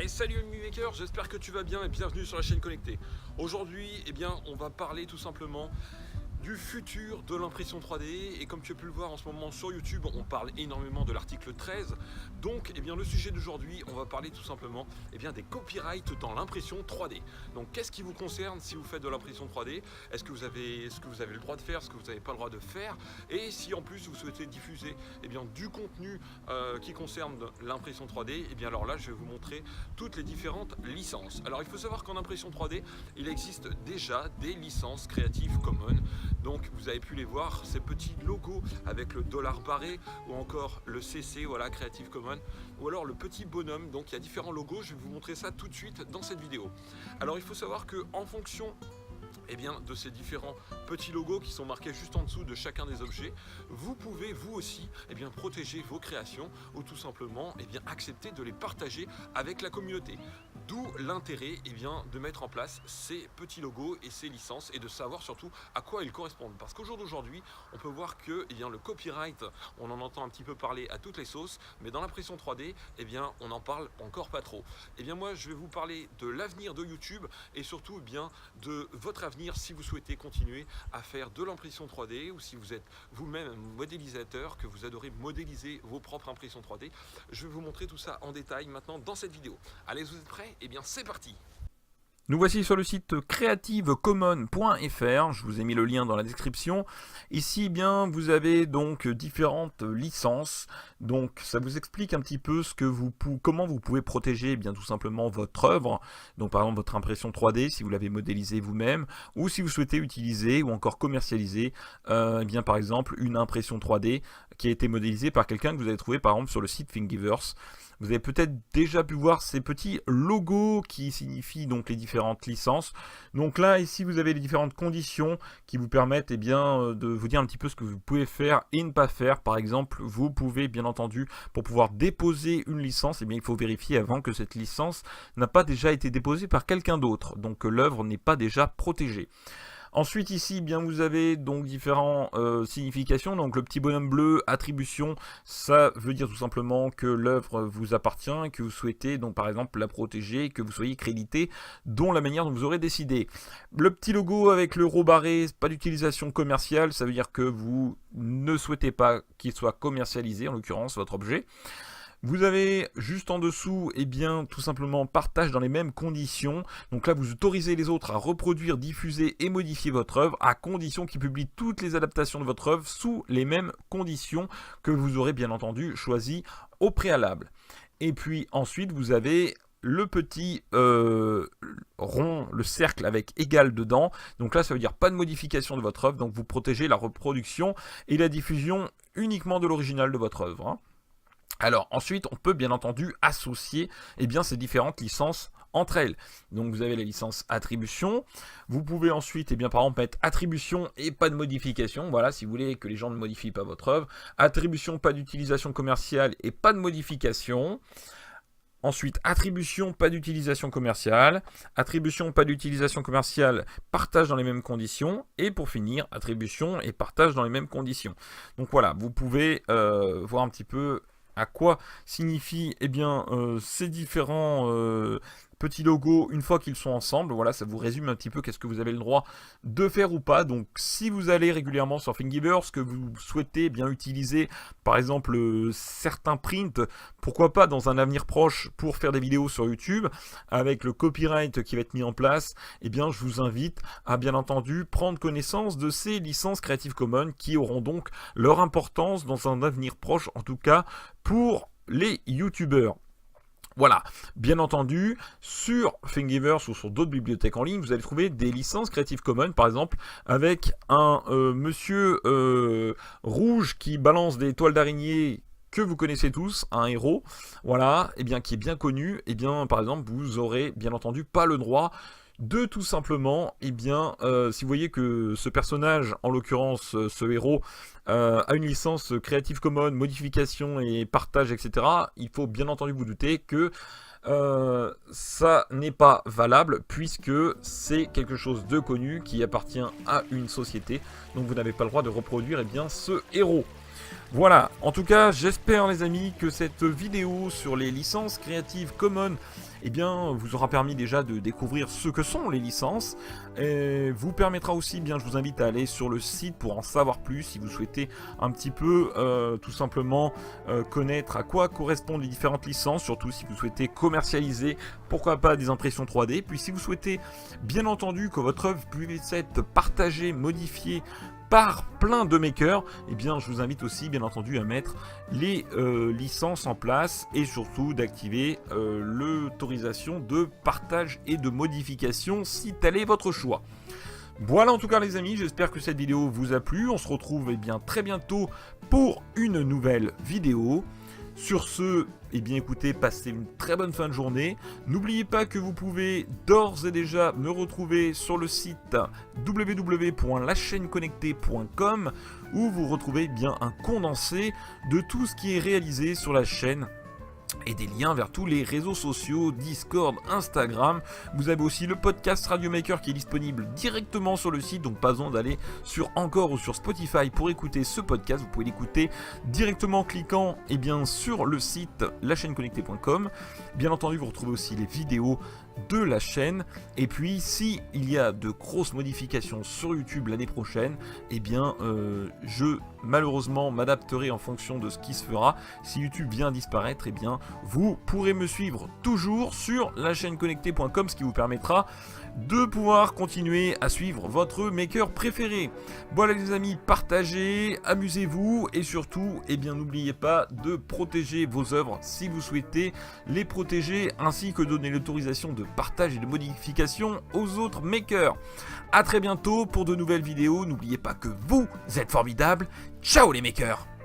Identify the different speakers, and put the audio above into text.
Speaker 1: Hey, salut Amy Maker, j'espère que tu vas bien et bienvenue sur la chaîne connectée. Aujourd'hui, on va parler tout simplement du futur de l'impression 3D, et comme tu as pu le voir en ce moment sur YouTube, on parle énormément de l'article 13. Donc le sujet d'aujourd'hui, on va parler tout simplement des copyrights dans l'impression 3D. Donc qu'est-ce qui vous concerne si vous faites de l'impression 3D? Est-ce que vous avez le droit de faire, ce que vous n'avez pas le droit de faire? Et si en plus vous souhaitez diffuser du contenu qui concerne l'impression 3D, alors là je vais vous montrer toutes les différentes licences. Alors il faut savoir qu'en impression 3D, il existe déjà des licences Creative Commons. Donc vous avez pu les voir, ces petits logos avec le dollar barré ou encore le CC, voilà, Creative Commons, ou alors le petit bonhomme. Donc il y a différents logos, je vais vous montrer ça tout de suite dans cette vidéo. Alors il faut savoir que en fonction de ces différents petits logos qui sont marqués juste en dessous de chacun des objets, vous pouvez vous aussi protéger vos créations ou tout simplement accepter de les partager avec la communauté. D'où l'intérêt de mettre en place ces petits logos et ces licences et de savoir surtout à quoi ils correspondent. Parce qu'au jour d'aujourd'hui, on peut voir que le copyright, on en entend un petit peu parler à toutes les sauces, mais dans l'impression 3D, on n'en parle encore pas trop. Moi, je vais vous parler de l'avenir de YouTube et surtout de votre avenir si vous souhaitez continuer à faire de l'impression 3D ou si vous êtes vous-même un modélisateur, que vous adorez modéliser vos propres impressions 3D. Je vais vous montrer tout ça en détail maintenant dans cette vidéo. Allez, vous êtes prêts? C'est parti!
Speaker 2: Nous voici sur le site creativecommons.fr, je vous ai mis le lien dans la description. Ici vous avez donc différentes licences, donc ça vous explique un petit peu comment vous pouvez protéger tout simplement votre œuvre, donc par exemple votre impression 3D si vous l'avez modélisée vous-même, ou si vous souhaitez utiliser ou encore commercialiser par exemple une impression 3D qui a été modélisée par quelqu'un que vous avez trouvé par exemple sur le site Thingiverse. Vous avez peut-être déjà pu voir ces petits logos qui signifient donc les différentes licences. Donc là, ici, vous avez les différentes conditions qui vous permettent de vous dire un petit peu ce que vous pouvez faire et ne pas faire. Par exemple, vous pouvez bien entendu, pour pouvoir déposer une licence, il faut vérifier avant que cette licence n'a pas déjà été déposée par quelqu'un d'autre. Donc l'œuvre n'est pas déjà protégée. Ensuite ici, vous avez donc différentes significations. Donc le petit bonhomme bleu, attribution, ça veut dire tout simplement que l'œuvre vous appartient et que vous souhaitez donc par exemple la protéger, que vous soyez crédité, dont la manière dont vous aurez décidé. Le petit logo avec le rond barré, pas d'utilisation commerciale, ça veut dire que vous ne souhaitez pas qu'il soit commercialisé, en l'occurrence votre objet. Vous avez juste en dessous, tout simplement partage dans les mêmes conditions. Donc là, vous autorisez les autres à reproduire, diffuser et modifier votre œuvre à condition qu'ils publient toutes les adaptations de votre œuvre sous les mêmes conditions que vous aurez bien entendu choisies au préalable. Et puis ensuite, vous avez le petit rond, le cercle avec égal dedans. Donc là, ça veut dire pas de modification de votre œuvre. Donc vous protégez la reproduction et la diffusion uniquement de l'original de votre œuvre. Alors ensuite, on peut bien entendu associer ces différentes licences entre elles. Donc vous avez la licence attribution. Vous pouvez ensuite par exemple mettre attribution et pas de modification. Voilà, si vous voulez que les gens ne modifient pas votre œuvre. Attribution, pas d'utilisation commerciale et pas de modification. Ensuite, attribution, pas d'utilisation commerciale. Attribution, pas d'utilisation commerciale, partage dans les mêmes conditions. Et pour finir, attribution et partage dans les mêmes conditions. Donc voilà, vous pouvez voir un petit peu à quoi signifient ces différents petits logos une fois qu'ils sont ensemble. Voilà, ça vous résume un petit peu qu'est-ce que vous avez le droit de faire ou pas. Donc si vous allez régulièrement sur Thingiverse, que vous souhaitez utiliser par exemple certains prints, pourquoi pas dans un avenir proche pour faire des vidéos sur YouTube, avec le copyright qui va être mis en place, je vous invite à bien entendu prendre connaissance de ces licences Creative Commons qui auront donc leur importance dans un avenir proche, en tout cas pour les YouTubeurs. Voilà, bien entendu, sur Thingiverse ou sur d'autres bibliothèques en ligne, vous allez trouver des licences Creative Commons, par exemple, avec un monsieur rouge qui balance des toiles d'araignée que vous connaissez tous, un héros, voilà, qui est bien connu, par exemple, vous aurez bien entendu pas le droit de tout simplement, si vous voyez que ce personnage, en l'occurrence ce héros, a une licence Creative Commons, modification et partage, etc., il faut bien entendu vous douter que ça n'est pas valable puisque c'est quelque chose de connu qui appartient à une société, donc vous n'avez pas le droit de reproduire ce héros. Voilà, en tout cas, j'espère les amis que cette vidéo sur les licences Creative Commons eh bien, vous aura permis déjà de découvrir ce que sont les licences. Et vous permettra aussi, je vous invite à aller sur le site pour en savoir plus si vous souhaitez un petit peu tout simplement connaître à quoi correspondent les différentes licences, surtout si vous souhaitez commercialiser, pourquoi pas des impressions 3D. Puis si vous souhaitez bien entendu que votre œuvre puisse être partagée, modifiée par plein de makers, eh bien je vous invite aussi bien entendu à mettre les licences en place et surtout d'activer l'autorisation de partage et de modification si tel est votre choix. Voilà en tout cas les amis, j'espère que cette vidéo vous a plu. On se retrouve très bientôt pour une nouvelle vidéo. Sur ce, écoutez, passez une très bonne fin de journée. N'oubliez pas que vous pouvez d'ores et déjà me retrouver sur le site www.lachaîneconnectée.com où vous retrouvez un condensé de tout ce qui est réalisé sur la chaîne et des liens vers tous les réseaux sociaux, Discord, Instagram. Vous avez aussi le podcast Radio Maker qui est disponible directement sur le site, donc pas besoin d'aller sur Encore ou sur Spotify pour écouter ce podcast. Vous pouvez l'écouter directement en cliquant sur le site lachaîneconnectée.com. Bien entendu, vous retrouvez aussi les vidéos de la chaîne. Et puis, si il y a de grosses modifications sur YouTube l'année prochaine, je malheureusement m'adapterai en fonction de ce qui se fera. Si YouTube vient disparaître, vous pourrez me suivre toujours sur lachaîneconnectée.com, ce qui vous permettra de pouvoir continuer à suivre votre maker préféré. Voilà les amis, partagez, amusez-vous et surtout, n'oubliez pas de protéger vos œuvres si vous souhaitez les protéger, ainsi que donner l'autorisation de partage et de modification aux autres makers. A très bientôt pour de nouvelles vidéos. N'oubliez pas que vous êtes formidables. Ciao les makers!